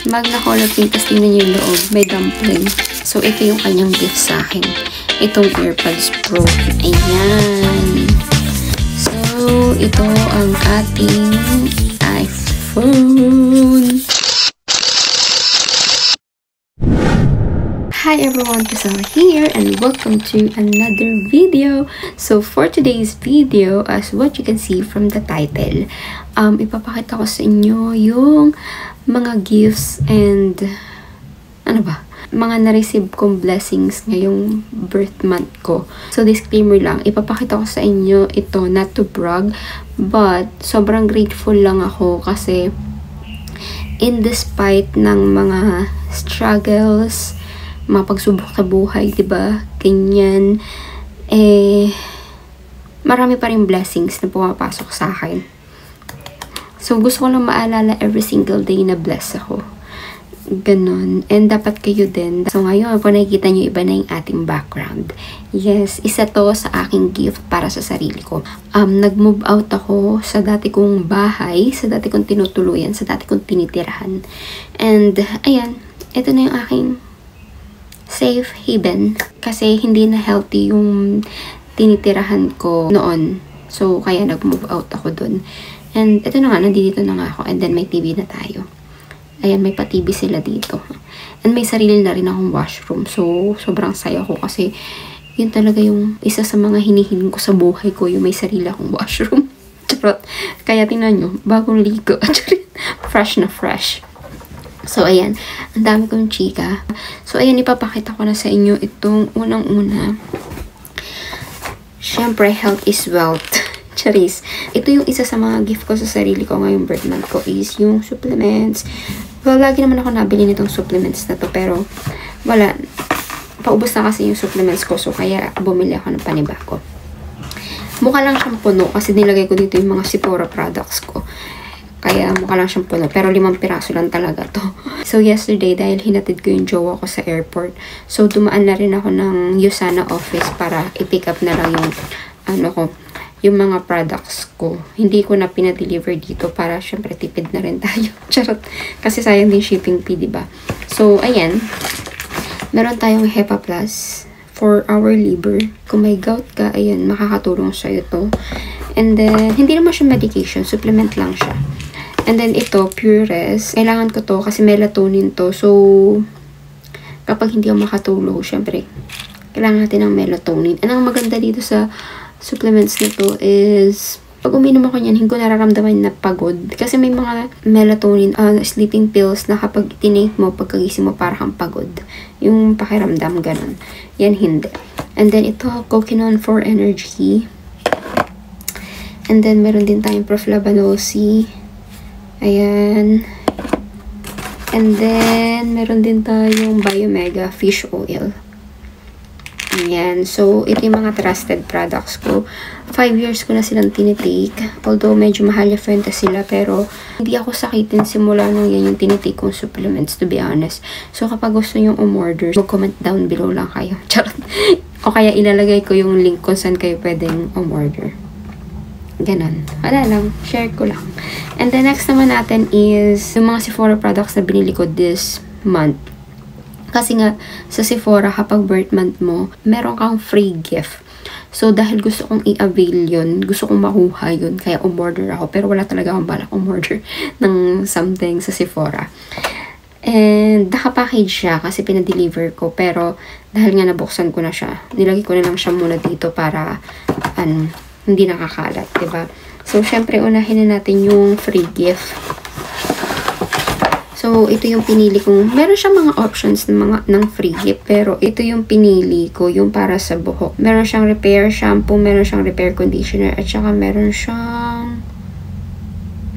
Magna color pink. Tapos tingnan niyo yung loob. May dumpling. So, ito yung kanyang gift sa akin. Itong AirPods Pro. Ayan. So, ito ang ating iPhone. Hi everyone, Priscilla here and welcome to another video. So for today's video, as what you can see from the title, ipapakita ko sa inyo yung mga gifts and mga na-receive kong blessings ngayong birth month ko. So disclaimer lang, ipapakita ko sa inyo ito not to brag, but sobrang grateful lang ako kasi in despite ng mga struggles, mga pagsubok sa buhay, diba? Ganyan. Marami pa rin blessings na pumapasok sa akin. So, gusto ko lang maalala every single day na bless ako. Ganon. And dapat kayo din. So, ngayon, kung nakikita nyo, iba na yung ating background. Yes, isa to sa aking gift para sa sarili ko. Nag-move out ako sa dati kong bahay, sa dati kong tinutuluyan, sa dati kong tinitirahan. And, ayan, ito na yung aking safe haven kasi hindi na healthy yung tinitirahan ko noon. So, kaya nag-move out ako dun. And, ito na nga, nandito na nga ako. And then, may TV na tayo. Ayan, may pa-TV sila dito. And may sarili na rin akong washroom. So, sobrang saya ko kasi yun talaga yung isa sa mga hinihiling ko sa buhay ko, yung may sarili akong washroom. Charot. Kaya tingnan nyo, bagong ligo. Fresh na fresh. So, ayan. Ang dami kong chika. So, ayan. Ipapakita ko na sa inyo itong unang-una. Siyempre, health is wealth. Charis. Ito yung isa sa mga gift ko sa sarili ko ngayong birth month ko is yung supplements. Well, lagi naman ako nabili nitong supplements na to. Pero, wala. Paubos na kasi yung supplements ko. So, kaya bumili ako ng panibago. Mukha lang siyang puno kasi nilagay ko dito yung mga Sephora products ko. Kaya mukha lang siyang puno. Pero 5 piraso lang talaga to. So, yesterday, dahil hinatid ko yung jowa ko sa airport. So, dumaan na rin ako ng Usana office para i-pick up na lang yung, yung mga products ko. Hindi ko na pinadeliver dito para syempre tipid na rin tayo. Charot. Kasi sayang din shipping fee, diba? So, ayan. Meron tayong Hepa Plus for our liver. Kung may gout ka, ayan, makakatulong sa'yo to. And then, hindi naman siya medication. Supplement lang siya. And then, ito, Pure Rest. Kailangan ko to kasi melatonin to. So, kapag hindi ako makatulog, syempre, kailangan natin ng melatonin. And ang maganda dito sa supplements nito is, pag uminom ako niyan, hindi ko nararamdaman na pagod. Kasi may mga melatonin, sleeping pills na kapag tinake mo, pagkagising mo, parang pagod. Yung pakiramdam, ganun. Yan, hindi. And then, ito, Coquinone for energy. And then, meron din tayong Proflavonosi. Ayan. And then, meron din tayong Biomega Fish Oil. Ayan. So, ito yung mga trusted products ko. 5 years ko na silang tinitake. Although, medyo mahal yung fenta sila. Pero, hindi ako sakitin simula nung yan yung tinitake kong supplements, to be honest. So, kapag gusto nyo umorder, mag-comment down below lang kayo. Charot. O kaya, ilalagay ko yung link kung saan kayo pwedeng umorder. Ganon. Wala lang. Share ko lang. And the next naman natin is yung mga Sephora products na binili ko this month. Kasi nga, sa Sephora, kapag birth month mo, meron kang free gift. So, dahil gusto kong i-avail yun, gusto kong makuha yun, kaya umorder ako. Pero wala talaga akong balak umorder ng something sa Sephora. And, naka-package siya kasi pinadeliver ko. Pero, dahil nga nabuksan ko na siya, nilagay ko na lang siya muna dito para, hindi nakakalat, diba? So, syempre, unahin na natin yung free gift. So, ito yung pinili kong, meron siyang mga options ng free gift, pero ito yung pinili ko, yung para sa buhok. Meron siyang repair shampoo, meron siyang repair conditioner, at saka meron siyang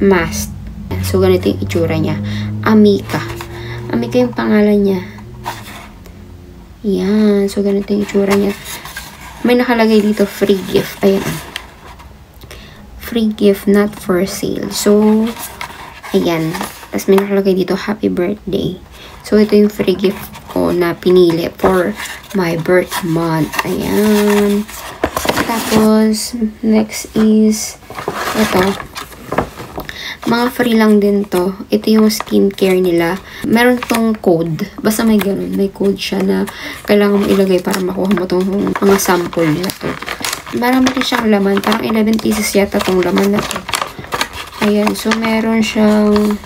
mask. So, ganito yung itsura niya. Amika. Amika yung pangalan niya. Yan. So, ganito yung itsura niya. May nakalagay dito, free gift. Ayan. Free gift, not for sale. So, ayan. Tapos may nakalagay dito, happy birthday. So, ito yung free gift ko na pinili for my birth month. Ayan. Tapos, next is, ito. Mga free lang din to. Ito yung skincare nila. Meron tong code. Basta may ganun. May code siya na kailangan mo ilagay para makuha mo tong mga sample na to. Marami din siyang laman. Parang 11 pieces yata tong laman na to. Ayan. So, meron siyang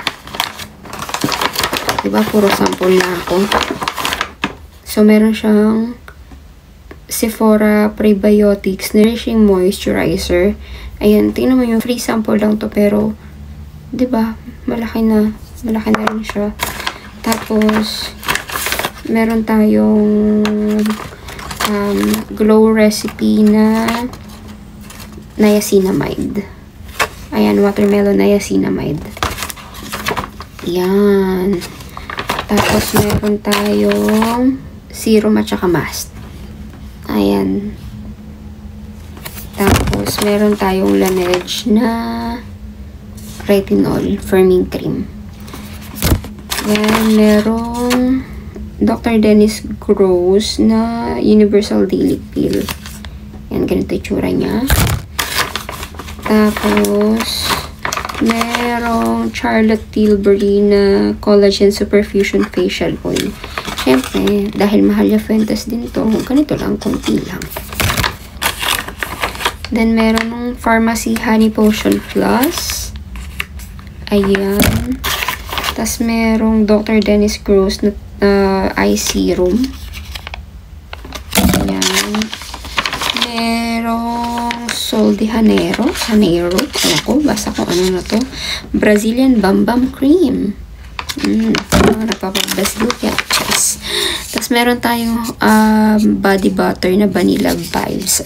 diba, puro sample na ako. So, meron siyang Sephora Prebiotics Nourishing Moisturizer. Ayan, tingnan mo yung free sample lang to, pero, diba, malaki na rin siya. Tapos, meron tayong glow recipe na niacinamide. Ayan, watermelon niacinamide. Ayan. Tapos, meron tayong serum at saka mask. Ayan. Tapos, meron tayong Laneige na retinol firming cream. Ayan, merong Dr. Dennis Gross na Universal Daily Peel. Ayan, ganito yung tsura niya. Tapos, merong Charlotte Tilbury na Collagen Superfusion Facial Oil. Siyempre, dahil mahal yung Fuentes din to, ganito lang, konti lang. Then, meron ng Pharmacy Honey Potion Plus. Ayan. Tapos, merong Dr. Dennis Gross na eye serum. Ayan. Merong Sol de Janeiro. Alam ko, basta kung ano na to. Brazilian Bam Bam Cream. Nagpapag-Brazil yan. Cheers. Tapos, meron tayong body butter na vanilla vibes.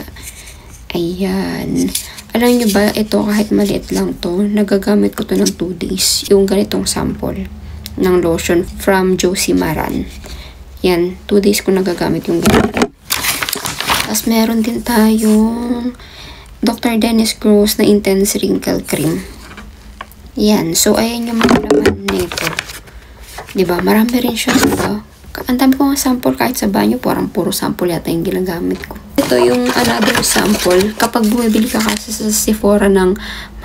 Ayan. Alam nyo ba, ito kahit maliit lang to, nagagamit ko to ng 2 days. Yung ganitong sample ng lotion from Josie Maran. Yan. 2 days ko nagagamit yung ganito. Tapos, meron din tayong Dr. Dennis Gross na Intense Wrinkle Cream. Yan. So, ayan yung mga laman nito. Diba? Marami rin siya. Diba? Ang dami ko nga sample kahit sa banyo. Parang puro sample yata yung ginagamit ko. Ito yung another sample. Kapag bumibili ka kasi sa Sephora ng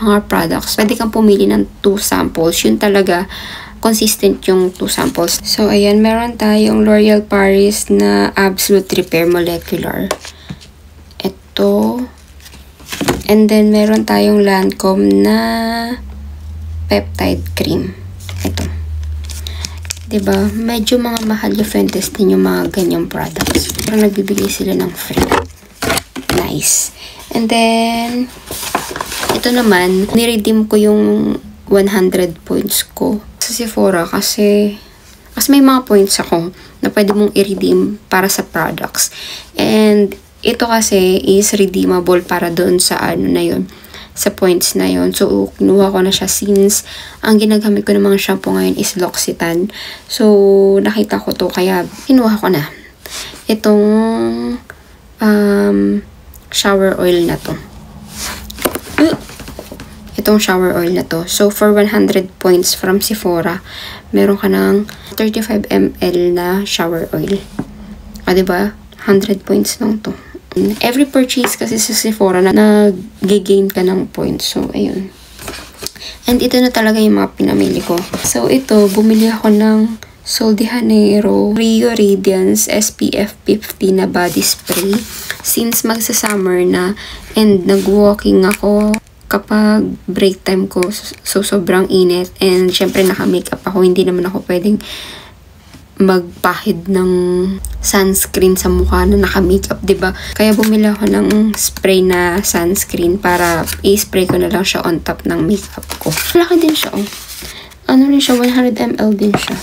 mga products, pwede kang pumili ng 2 samples. Yun talaga, consistent yung 2 samples. So, ayan. Meron tayong L'Oreal Paris na Absolute Repair Molecular. Ito. And then, meron tayong Lancome na Peptide Cream. Ito. Diba? Medyo mga mahal yung Fuentes din yung mga ganyang products. Pero nagbibigay sila ng free. Nice. And then, ito naman, niredeem ko yung 100 points ko sa Sephora kasi may mga points ako na pwede mong i-redeem para sa products. And, ito kasi is redeemable para doon sa ano na yun, sa points na yun. So, kinuha ko na siya since ang ginagamit ko ng mga shampoo ngayon is L'Occitane. So, nakita ko to kaya kinuha ko na. Itong shower oil na to. Itong shower oil na to. So, for 100 points from Sephora, meron ka ng 35 ml na shower oil. O, diba? 100 points lang to. Every purchase kasi sa Sephora na nag-gain ka ng points. So, ayun. And ito na talaga yung mga pinamili ko. So, ito, bumili ako ng Sol de Janeiro Rio Radiance SPF 50 na body spray. Since magsa-summer na and nag-walking ako kapag break time ko, so sobrang init. And syempre naka-makeup ako. Hindi naman ako pwedeng magpahid ng sunscreen sa mukha na naka-makeup, diba? Kaya bumili ako ng spray na sunscreen para i-spray ko na lang siya on top ng makeup ko. Malaki din siya, oh. Ano rin siya? 100 ml din siya.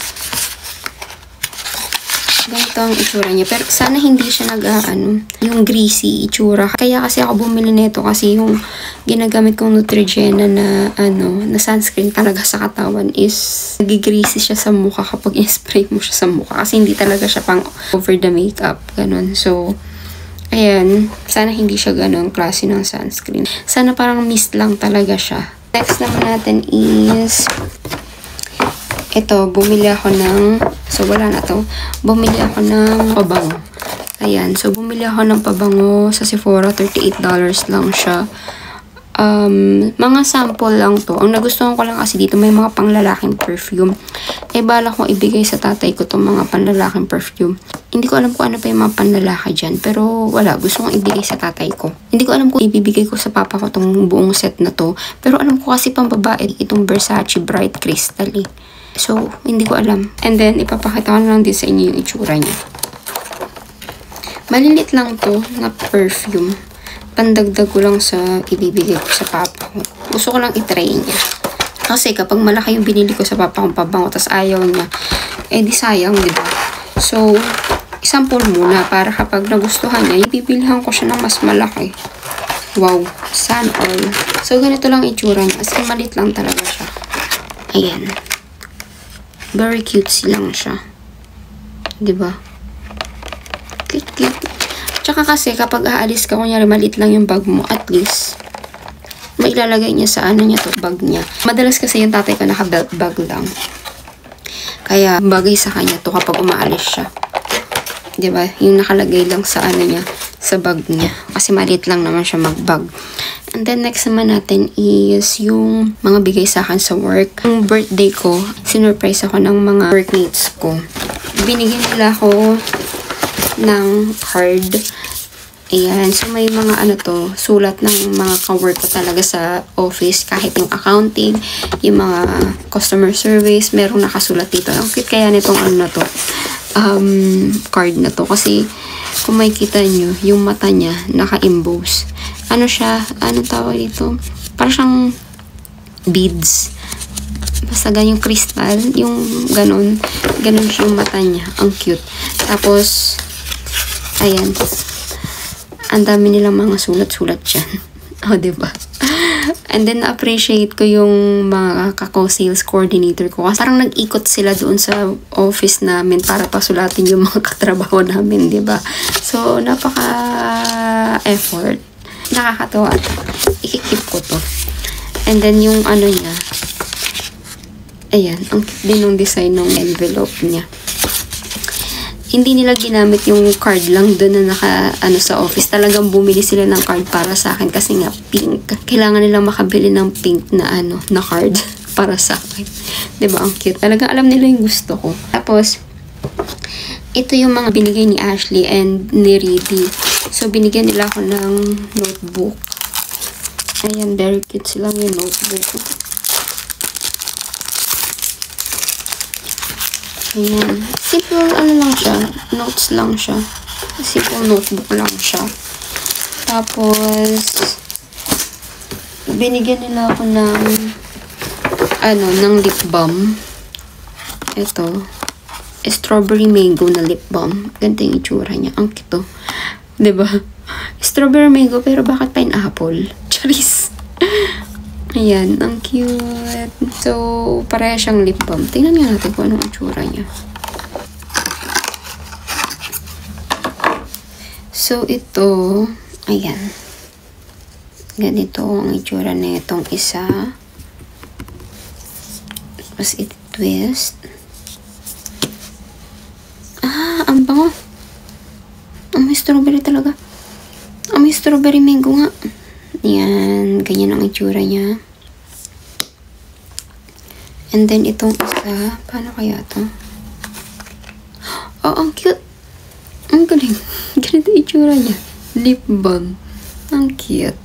Ganito ang itsura niya. Pero sana hindi siya yung greasy itsura. Kaya kasi ako bumili nito kasi yung ginagamit kong Neutrogena na sunscreen talaga sa katawan is nagigreasy siya sa mukha kapag i-spray mo siya sa mukha. Kasi hindi talaga siya pang over the makeup. Ganun. So, ayan. Sana hindi siya ganun klase ng sunscreen. Sana parang mist lang talaga siya. Next naman natin is ito, bumili ako ng, so wala na to, bumili ako ng pabango. Ayan, so bumili ako ng pabango sa Sephora, $38 lang siya. Mga sample lang to. Ang nagustuhan ko lang kasi dito may mga panglalaking perfume. Bala kong ibigay sa tatay ko tong mga panlalaking perfume. Hindi ko alam kung ano pa yung mga panlalaki dyan. Pero wala, gusto kong ibigay sa tatay ko. Hindi ko alam kung ibibigay ko sa papa ko tong buong set na to. Pero alam ko kasi pang babae itong Versace Bright Crystal eh. So, hindi ko alam. And then, ipapakita ko na lang din sa inyo yung itsura niya. Malilit lang to na perfume. Pandagdag ko lang sa ibibigay ko sa papa ko. Gusto ko lang itry niya. Kasi kapag malaki yung binili ko sa papa kong pabango tas ayaw niya, di sayang, diba? So, isample muna para kapag nagustuhan niya, ibibilihan ko siya ng mas malaki. Wow, sun oil. So, ganito lang itsura niya. As in, malit lang talaga siya. Ayan. Very cutesy lang siya. Diba? Cute. Tsaka kasi kapag aalis ka, kunyari maliit lang yung bag mo, at least, mailalagay niya sa ano niya to, bag niya. Madalas kasi yung tatay ko naka-belt bag lang. Kaya bagay sa kanya to kapag umaalis siya. Diba? Yung nakalagay lang sa ano niya, sa bag niya. Kasi maliit lang naman siya mag-bag. And then next naman natin is yung mga bigay sa akin sa work. Yung birthday ko, sinurprise ako ng mga workmates ko. Binigyan nila ako ng card. Ayan. So, may mga ano to, sulat ng mga ka-work ko talaga sa office. Kahit yung accounting, yung mga customer service, merong nakasulat dito. Ang cute kaya nitong ano na to, card na to. Kasi, kung makikita nyo, yung mata niya, naka-emboss. Ano siya? Anong tawag dito? Parang siyang beads. Basta ganyang crystal. Yung ganun. Ganun siya yung mata niya. Ang cute. Tapos, ayan. Ang dami nilang mga sulat-sulat dyan. O, diba? And then, na-appreciate ko yung mga kako-sales coordinator ko. Kasi parang nag-ikot sila doon sa office namin para pasulatin yung mga katrabaho namin, diba? So, napaka-effort. Nakakatawa. Ikikip ko to. And then, yung ano niya. Ayan. Ang cute din yung design ng envelope niya. Hindi nila ginamit yung card lang doon na ano sa office. Talagang bumili sila ng card para sa akin kasi nga pink. Kailangan nilang makabili ng pink na na card para sa akin. 'Di ba? Ang cute. Talagang alam nila yung gusto ko. Tapos ito yung mga binigay ni Ashley and ni Reedy. So binigyan nila ako ng notebook. Ayan, very cute sila yung notebook. Ayan. Simple, ano lang siya. Notes lang siya. Simple notebook lang siya. Tapos, binigyan nila ako ng, ng lip balm. Ito. Strawberry mango na lip balm. Ganito yung itsura niya. Ang cute. Diba? Strawberry mango, pero bakit pineapple? Charis. Ayan, ang cute. So, pareha siyang lip balm. Tingnan nga natin kung anong itsura niya. So, ito, ayan. Ganito ang itsura na itong isa. Tapos, twist. Ang bango. Ang may strawberry talaga. Ang may strawberry mango nga. Yan, ganyan ang itsura niya. And then, itong isa, paano kaya to? Oh, ang cute. Ang galing. Ganito itsura niya. Lip balm. Ang cute.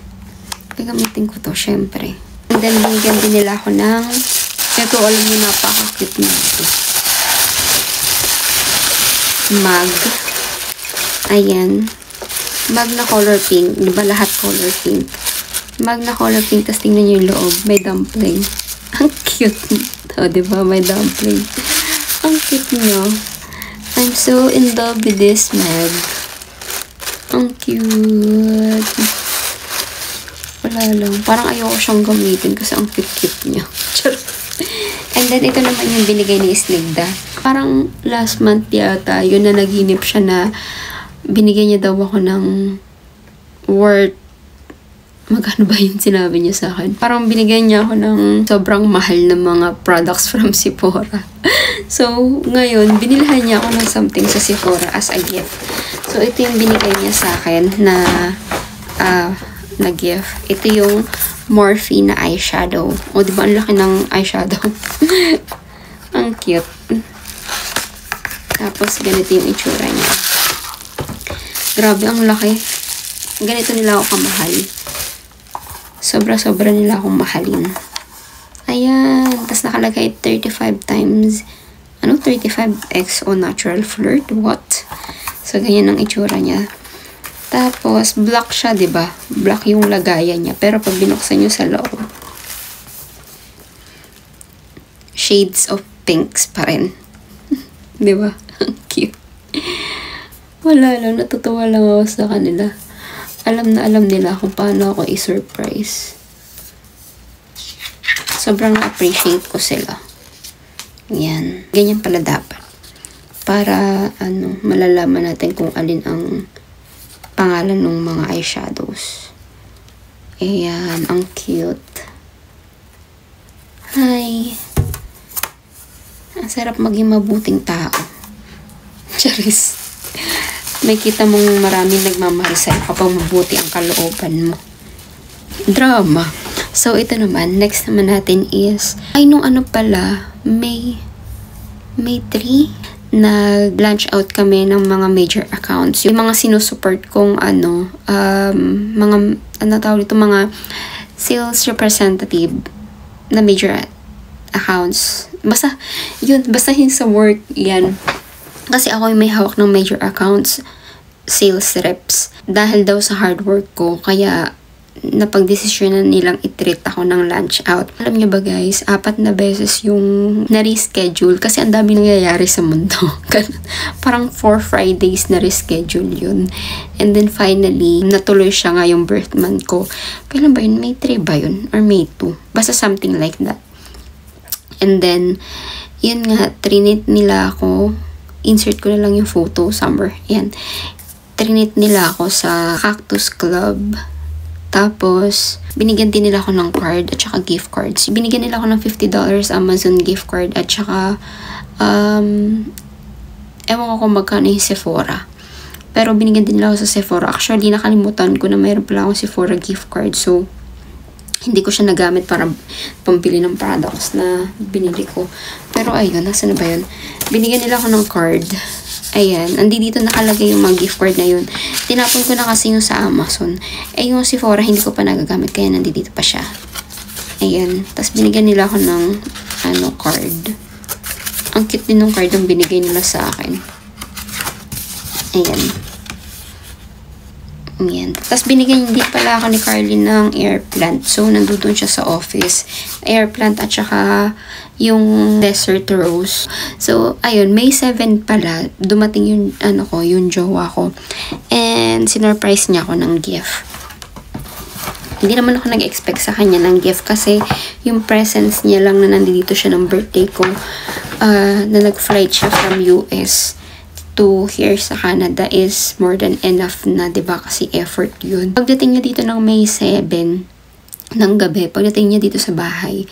Gagamitin ko to, syempre. And then, binigyan din nila ako ng, ito, alam niyo, napaka-cute na ito. Mug. Ayan. Mug na color pink. Diba lahat color pink? Mug na color pink. Tapos tingnan nyo yung loob. May dumpling. Ang cute. O, diba? May dumpling. Ang cute nyo. I'm so in love with this mug. Ang cute. Wala lang. Parang ayoko siyang gamitin kasi ang cute-cute niya. And then, ito naman yung binigay ni Snigda. Parang last month yata, yun na naginip siya na binigyan niya daw ako ng worth. Magkano ba yung sinabi niya sa akin? Parang binigyan niya ako ng sobrang mahal na mga products from Sephora. So, ngayon, binilhan niya ako ng something sa Sephora as a gift. So, ito yung binigay niya sa akin na na gift. Ito yung Morphe na eyeshadow. O, diba ang laki ng eyeshadow? Ang cute. Tapos, ganito yung itsura niya. Grabe, ang laki. Ganito nila ako kamahal. Sobra-sobra nila akong mahalin. Ayan. Tapos, nakalagay 35 times. 35 XO Natural Flirt. What? So, ganyan ang itsura niya. Tapos, black siya, diba? Black yung lagayan niya. Pero, pag binuksan nyo sa loob, shades of pinks pa rin. Diba? Cute. Wala lang. Natutuwa lang ako sa kanila. Alam na alam nila kung paano ako i-surprise. Sobrang na-appreciate ko sila. Yan. Ganyan pala dapat. Para, malalaman natin kung alin ang pangalan ng mga eyeshadows. Ayan. Ang cute. Hi. Ang sarap maging mabuting tao. Charis. May kita mong maraming nagmamahal sa'yo kapag mabuti ang kalooban mo. Drama. So, ito naman. Next naman natin is, nung pala, May 3, nag-launch out kami ng mga major accounts. Yung mga sinusupport kong mga sales representative na major accounts. Basta yun sa work, yan. Kasi ako yung may hawak ng major accounts, sales reps. Dahil daw sa hard work ko, kaya napag-desisyonan nilang i-treat ako ng lunch out. Alam niyo ba guys, 4 na beses yung na-reschedule kasi ang dami nangyayari sa mundo. Parang 4 Fridays na reschedule yun. And then finally, natuloy siya nga yung birth month ko. Kailan ba yun? May 3 ba yun? Or May 2? Basta something like that. And then, yun nga, trinit nila ako. Insert ko na lang yung photo somewhere. Ayan. Trinit nila ako sa Cactus Club. Tapos, binigyan din nila ako ng card at saka gift cards. Binigyan nila ako ng $50 Amazon gift card at saka, ewan ko kung magkano yung Sephora. Pero binigyan din nila ako sa Sephora. Actually, nakalimutan ko na mayroon pala akong Sephora gift card. So, hindi ko siya nagamit para pambili ng products na binili ko. Pero ayun, nasa na ba yun? Binigyan nila ako ng card. Ayan, dito nakalagay yung mga gift card na yun. Tinapon ko na kasi yung sa Amazon. Yung Sephora, hindi ko pa nagagamit, kaya nandito pa siya. Ayan, tapos binigyan nila ako ng card. Ang cute din ng card yung binigay nila sa akin. Ayan. Ayan. Tapos binigyan din pala ako ni Carly ng air plant. So, nandun siya sa office. Air plant at saka yung desert rose. So, ayun, May 7 pala, dumating yung, yung jowa ko. And, sinurprise niya ako ng gift. Hindi naman ako nag-expect sa kanya ng gift kasi yung presence niya lang na nandito siya ng birthday ko, na nag-flight siya from US to here sa Canada is more than enough na, diba? Kasi effort yun. Pagdating niya dito ng May 7 ng gabi, pagdating niya dito sa bahay,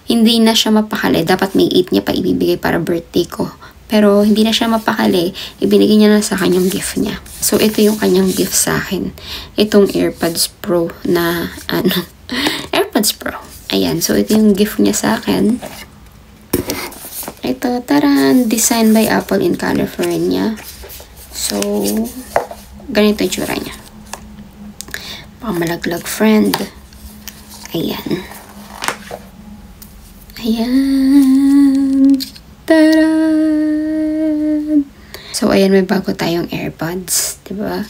hindi na siya mapakali. Dapat May 8 niya pa ibibigay para birthday ko. Pero hindi na siya mapakali, ibinigay niya na sa kanyang gift niya. So, ito yung kanyang gift sa akin. Itong AirPods Pro na, AirPods Pro. Ayan, so ito yung gift niya sa akin. Ito, taran, designed by Apple in California. So, ganito yung tsura niya. Pamalaglag friend. Ayan. Ayan. Taran! So, ayan, may bago tayong AirPods. Diba?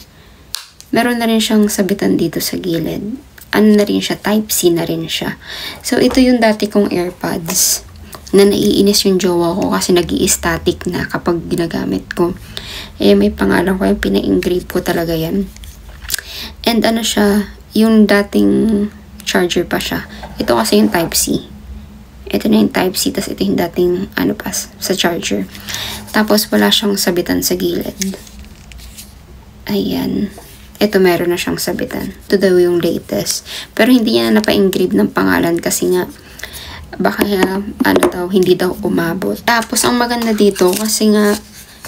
Meron na rin siyang sabitan dito sa gilid. Na rin siya, Type-C na rin siya. So, ito yung dati kong AirPods na naiinis yung jowa ko kasi nag-i-static na kapag ginagamit ko. May pangalan ko, yung pina-engrave ko talaga yan. And siya, yung dating charger pa siya. Ito kasi yung Type-C. Ito na yung Type-C, tas ito yung dating sa charger. Tapos wala siyang sabitan sa gilid. Ayan. Ito meron na siyang sabitan. Ito daw yung latest. Pero hindi niya na napa-engrave ng pangalan kasi nga baka hindi daw umabot. Tapos ang maganda dito kasi nga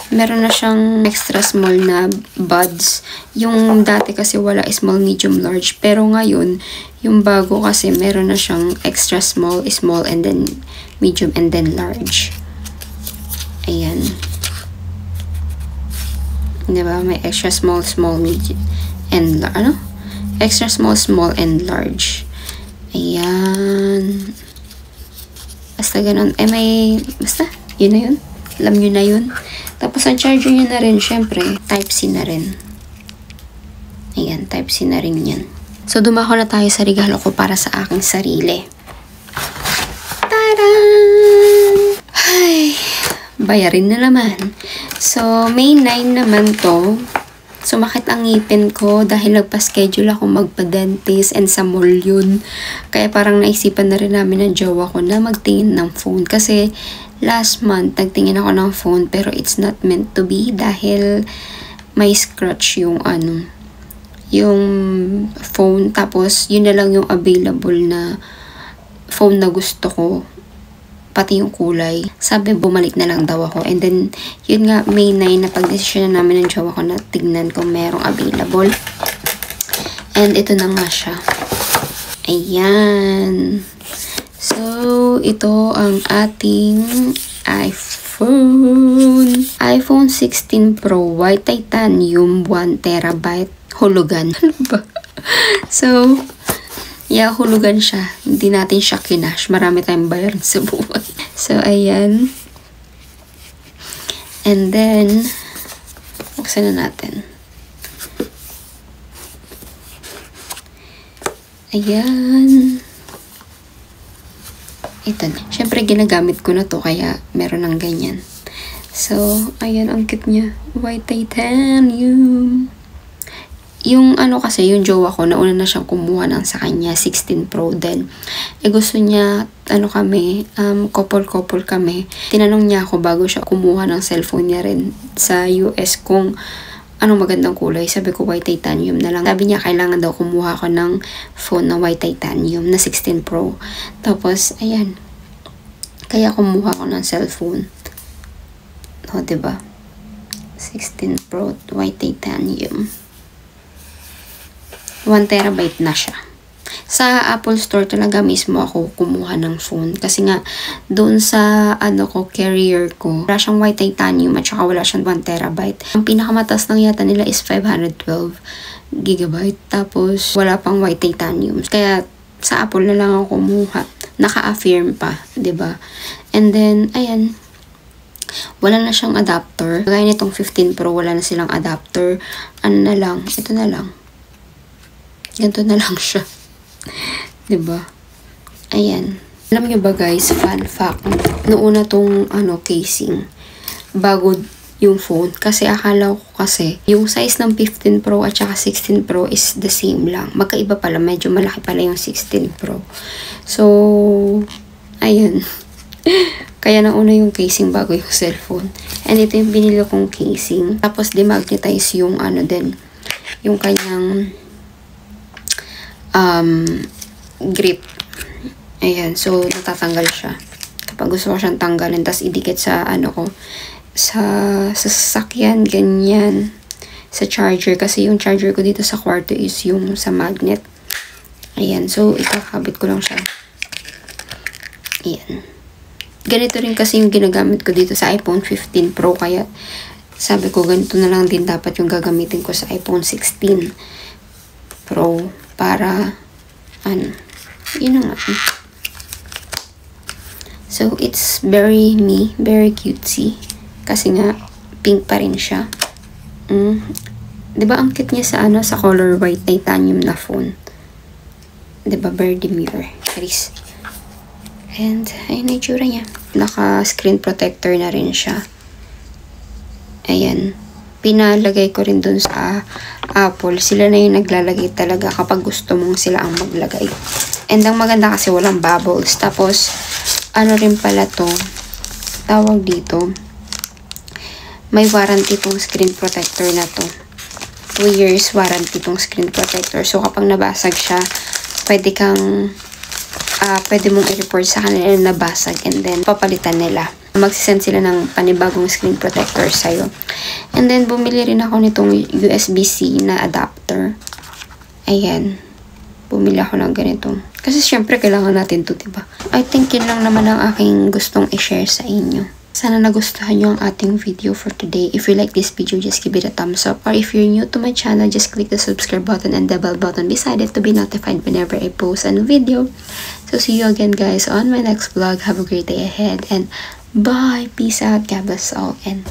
meron na siyang extra small na buds. Yung dati kasi wala small, medium, large. Pero ngayon, yung bago kasi meron na siyang extra small, small, and then medium, and then large. Ayan. Diba? May extra small, small, medium, and extra small, small, and large. Ayan. Basta ganun. Basta, yun na yun. Alam nyo na yun. Tapos, ang charger nyo na rin, syempre, Type-C na rin. Ayan, Type-C na rin yan. So, dumako na tayo sa regalo ko para sa aking sarili. Taran! Ay, bayarin na naman. So, May 9 naman to. Sumakit ang ngipin ko dahil nagpa-schedule ako magpa-dentist and sa mall yun. Kaya parang naisipan na rin namin ng jowa ko na magtingin ng phone. Kasi last month, nagtingin ako ng phone pero it's not meant to be dahil may scratch yung yung phone. Tapos, yun na lang yung available na phone na gusto ko. Pati yung kulay. Sabi, bumalik na lang daw ako. And then, yun nga, May 9 na pag-desisyon na namin ng jowa ko na tignan kung merong available. And ito na nga siya. Ayan. So, ito ang ating iPhone. iPhone 16 Pro White Titanium 1TB hulugan. Ano ba? So, yeah, hulugan siya. Hindi natin siya kinash. Marami tayong bayaran sa buwan. So, ayan. And then, buksan na natin. Ayan. Ito na. Siyempre, ginagamit ko na to kaya meron ng ganyan. So, ayan, ang cute niya. White Titanium. Yung kasi, yung jowa ko, nauna na siyang kumuha ng sa kanya, 16 Pro din. Gusto niya, couple-couple kami. Tinanong niya ako bago siya kumuha ng cellphone niya rin sa US kung anong magandang kulay. Sabi ko, white titanium na lang. Sabi niya, kailangan daw kumuha ko ng phone na white titanium na 16 Pro. Tapos, ayan. Kaya kumuha ko ng cellphone. O, diba? 16 Pro, white titanium. 1TB na siya. Sa Apple Store talaga mismo ako kumuha ng phone. Kasi nga, doon sa carrier ko, wala siyang white titanium at saka wala siyang 1TB. Ang pinakamatas lang yata nila is 512GB. Tapos, wala pang white titanium. Kaya, sa Apple na lang ako kumuha. Naka-affirm pa, 'di ba? And then, ayan. Wala na siyang adapter. Gaya nitong 15 Pro, wala na silang adapter. Ano na lang? Ito na lang. Ganito na lang siya. 'Di ba? Ayan. Alam niyo ba guys, fun fact, noon na tong casing bago yung phone kasi akala ko kasi yung size ng 15 Pro at saka 16 Pro is the same lang. Magkaiba pala, medyo malaki pala yung 16 Pro. So, ayun. Kaya nauna yung casing bago yung cellphone. And ito yung binili kong casing. Tapos demagnetize yung din, yung kanyang grip. Ayan, so natatanggal siya. Kapag gusto ko siyang tanggalin, tapos idikit sa sa sasakyan, ganyan. Sa charger, kasi yung charger ko dito sa kwarto is yung sa magnet. Ayan, so ikakabit ko lang siya. Ayan. Ganito rin kasi yung ginagamit ko dito sa iPhone 15 Pro, kaya sabi ko ganito na lang din dapat yung gagamitin ko sa iPhone 16 Pro para yun na nga. So, it's very cutesy. Kasi nga, pink pa rin siya. Diba, ang cute niya sa sa color white titanium na phone. Diba, very demure. Charis. And, ayun na itsura niya. Naka-screen protector na rin siya. Ayan. Pinalagay ko rin dun sa Apple. Sila na yung naglalagay talaga kapag gusto mong sila ang maglagay. And ang maganda kasi walang bubbles. Tapos, rin pala to, tawag dito, may warranty tong screen protector na to. 2 years warranty tong screen protector. So, kapag nabasag siya, pwede mong i-report sa kanila na nabasag and then papalitan nila. magsisend sila ng panibagong screen protector sa'yo. And then, bumili rin ako nitong USB-C na adapter. Ayan. Bumili ako ng ganito. Kasi syempre, kailangan natin to, diba? I think yun lang naman ang aking gustong i-share sa inyo. Sana nagustuhan nyo ang ating video for today. If you like this video, just give it a thumbs up. Or if you're new to my channel, just click the subscribe button and the bell button beside it to be notified whenever I post a new video. So see you again guys on my next vlog. Have a great day ahead and bye. Peace out. God bless all and